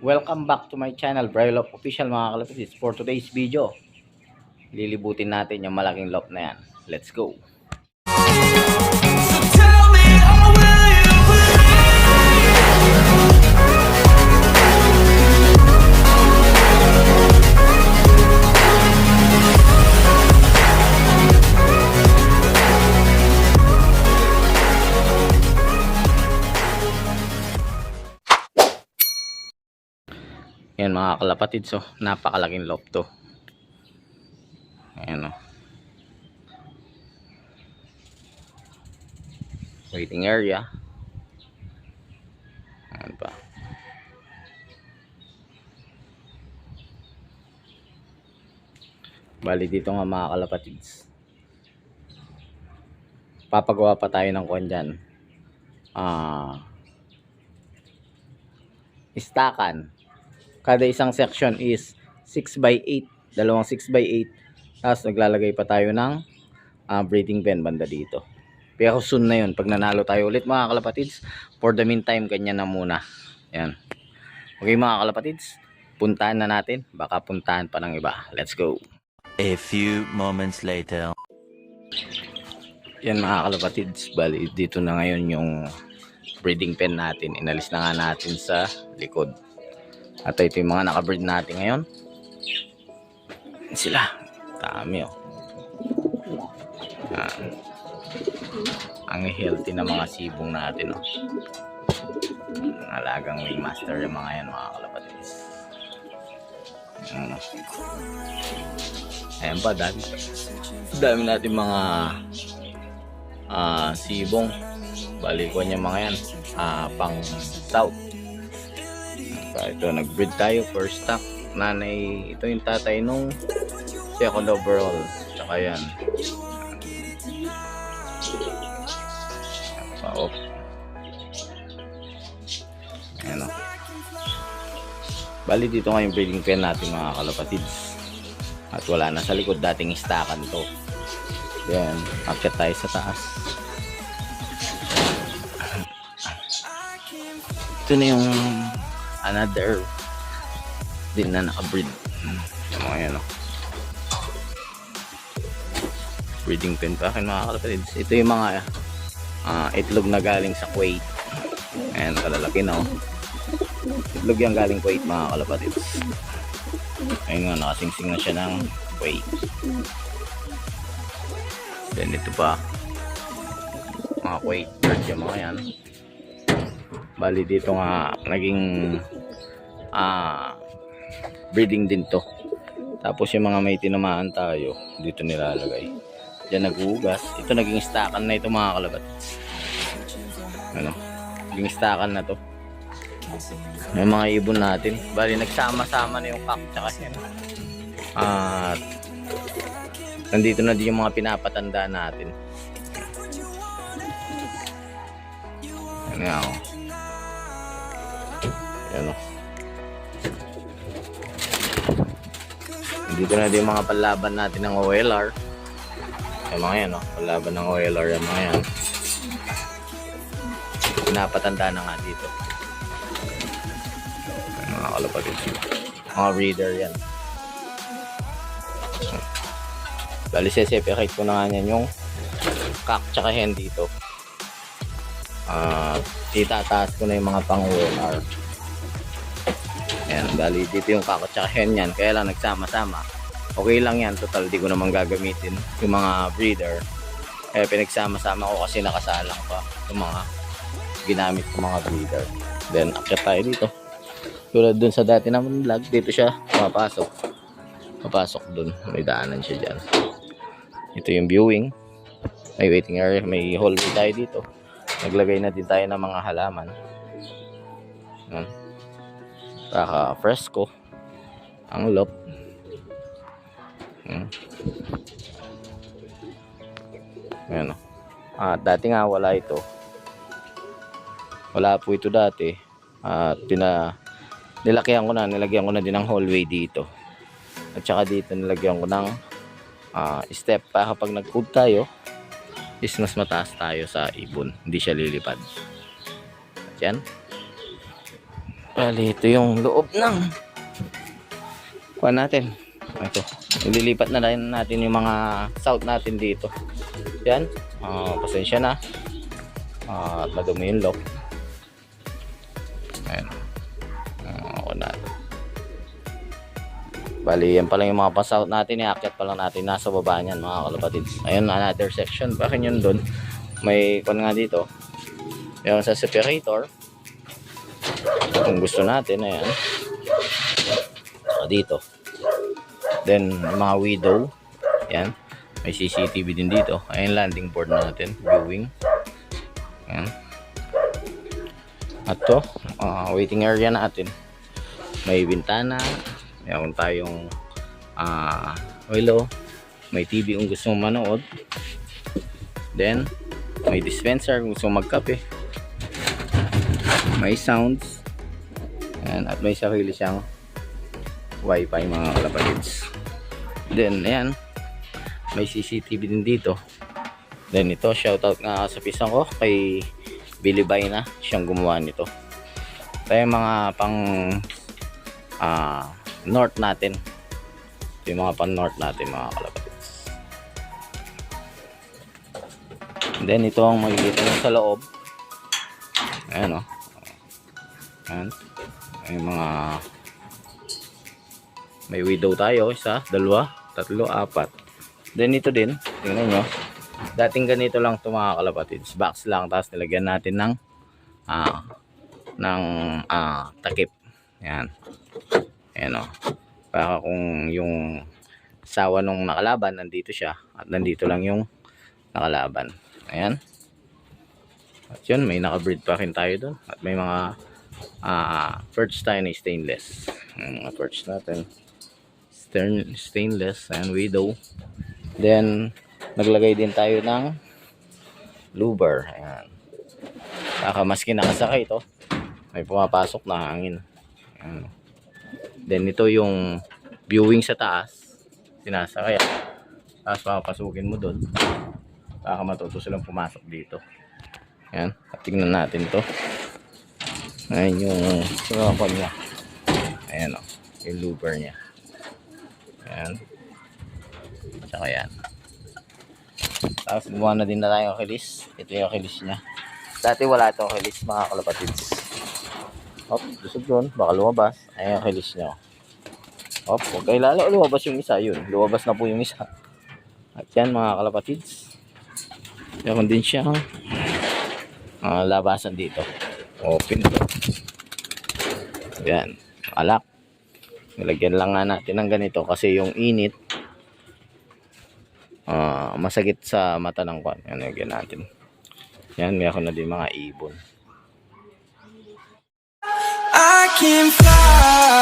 Welcome back to my channel, Brylop Official mga kalapatid. For today's video, lilibutin natin yung malaking lop na yan. Let's go! Yan mga kalapatid, so napakalaking lop to. Ayan o. Waiting area. Ayan pa. Bali dito nga mga kalapatids, papagawa pa tayo ng kuwan dyan. Istakan. Kada isang section is 6x8, dalawang 6x8. Tapos naglalagay pa tayo ng breeding pen banda dito. Pero soon na yun, pag nanalo tayo ulit mga kalapatids. For the meantime, ganyan na muna. Yan. Okay mga kalapatids, puntahan na natin. Baka puntahan pa ng iba. Let's go. A few moments later. Yan mga kalapatids, bali dito na ngayon yung breeding pen natin. Inalis na nga natin sa likod. At ito yung mga nakabreed natin ngayon. Sila. Dami oh. Ang healthy na mga sibong natin oh. Alagang wingmaster yung mga yan mga kalapatids. Ayan pa, dami natin mga sibong. Balik ko niya mga yan pang south. Ito, nag-breed tayo first stock. Nanay, ito yung tatay nung second overall. Tsaka yan. Pa-off. Ayan o. Bali dito nga yung breeding pen natin mga kalapatids. At wala na sa likod, dating istakan to. Then, akyat tayo sa taas. Ito na yung another din na nakabreed. Yung mga yan o. Breeding pen pa akin mga kalapatids. Ito yung mga itlog na galing sa Kuwait. Ayan, kalalaki na o. Itlog yung galing Kuwait mga kalapatids. Ayun nga, nakasingsing na siya ng Kuwait. Then ito pa, mga Kuwait bird yung mga yan. Bali dito nga naging breeding din to. Tapos yung mga may tinamaan tayo dito nilalagay. Diyan naghugas. Ito naging stakan na ito mga kalapatids. Ano? Naging stakan na to. Yung mga ibon natin. Bali nagsama-sama na yung kak tsaka yan. At nandito na din yung mga pinapatanda natin. Ano nga o. Ayan o. Dito na din mga palaban natin ng OLR. Yung mga yan o. Palaban ng OLR yung mga yan. Pinapatanda na nga dito. Mga kalapatid. Mga breeder yan. Bali separate ko na nga yan yung kak tsaka hen dito. Itataas ko na yung mga pang OLR. Ayan, bali dito yung kak tsaka hen yan. Kaya lang nagsama-sama. Okay lang yan, total di ko naman gagamitin yung mga breeder. Kaya pinagsama-sama ko kasi nakasalang pa yung mga ginamit ko mga breeder. Then akyat tayo dito. Tulad dun sa dati naman vlog, dito siya papasok dun, may daanan siya dyan. Ito yung viewing, may waiting area, may hallway tayo dito. Naglagay na din tayo ng mga halaman. Saka fresco ang lop. Ayan o. Dati nga wala ito. Wala po ito dati. At nilagyan ko na din ng hallway dito. At saka dito nilagyan ko ng step para kapag nag-food tayo is mas mataas tayo sa ibon, hindi siya lilipad. At yan. Bali, ito yung loob ng kuha natin. Ito. Ililipat na rin natin yung mga south natin dito. Yan. Pasensya na. At madumi yung lock. Ayan. Ako natin. Bali, yan pala yung mga pa-south natin. Iakyat pa lang natin. Nasa baba niyan mga kalapatids. Ayun, another section. Bakit yun doon? May kon nga dito. Yung sa separator. Kung gusto natin, ayan. Dito. Then, mga window. Ayan. May CCTV din dito. Ayan, landing board natin. Viewing. Ayan. At to, waiting area natin. May bintana. Mayroon tayong willow. May TV kung gusto mong manood. Then, may dispenser kung gusto mong magkape. May sounds. Ayan, at may sarili siyang wifi mga kalapatids. Then ayan, may CCTV din dito. Then ito, shoutout nga sa pisang ko kay Billy Bayna, siyang gumawa nito. Ito yung mga pang north natin. Ito yung mga pang north natin mga kalapatids. Then ito ang makikita nyo sa loob. Ayan o. Ayan. May mga may window tayo, isa, dalawa, tatlo, apat. Then ito din, tingnan nyo. Dating ganito lang ito mga kalapatids. Box lang, tapos nilagyan natin ng takip. Ayan. Ayan o. Para kung yung sawa nung nakalaban, nandito siya. At nandito lang yung nakalaban. Ayan. At yun, may naka-breed pa rin tayo doon. At may mga perch tayo na stainless. Mga perch natin. Stainless and widow. Then, naglagay din tayo ng louver. Ayan. Saka maski nakasakay ito, may pumapasok na hangin. Ayan. Then, ito yung viewing sa taas. Sinasakay. Tapos, papasukin mo doon. Saka matuto silang pumasok dito. Ayan. At tingnan natin to. Ayan yung sinakon niya. Ayan o. Yung louver niya. Ayan. Tsaka yan. Tapos gumawa na din na tayo kilis. Ito yung kilis niya. Dati wala itong kilis mga kalapatids. Hop, lusog doon. Baka lumabas. Ayan yung kilis niya. Hop, huwag kayo lalo. Lumabas yung isa. Yun. Lumabas na po yung isa. At yan mga kalapatids. Meron din siyang labasan dito. Open ito. Yan. Alak. Nilagyan lang nga natin ng ganito kasi yung init masakit sa mata ng kwan. Yan, nilagyan natin. Yan, meron na din mga ibon. I can fly.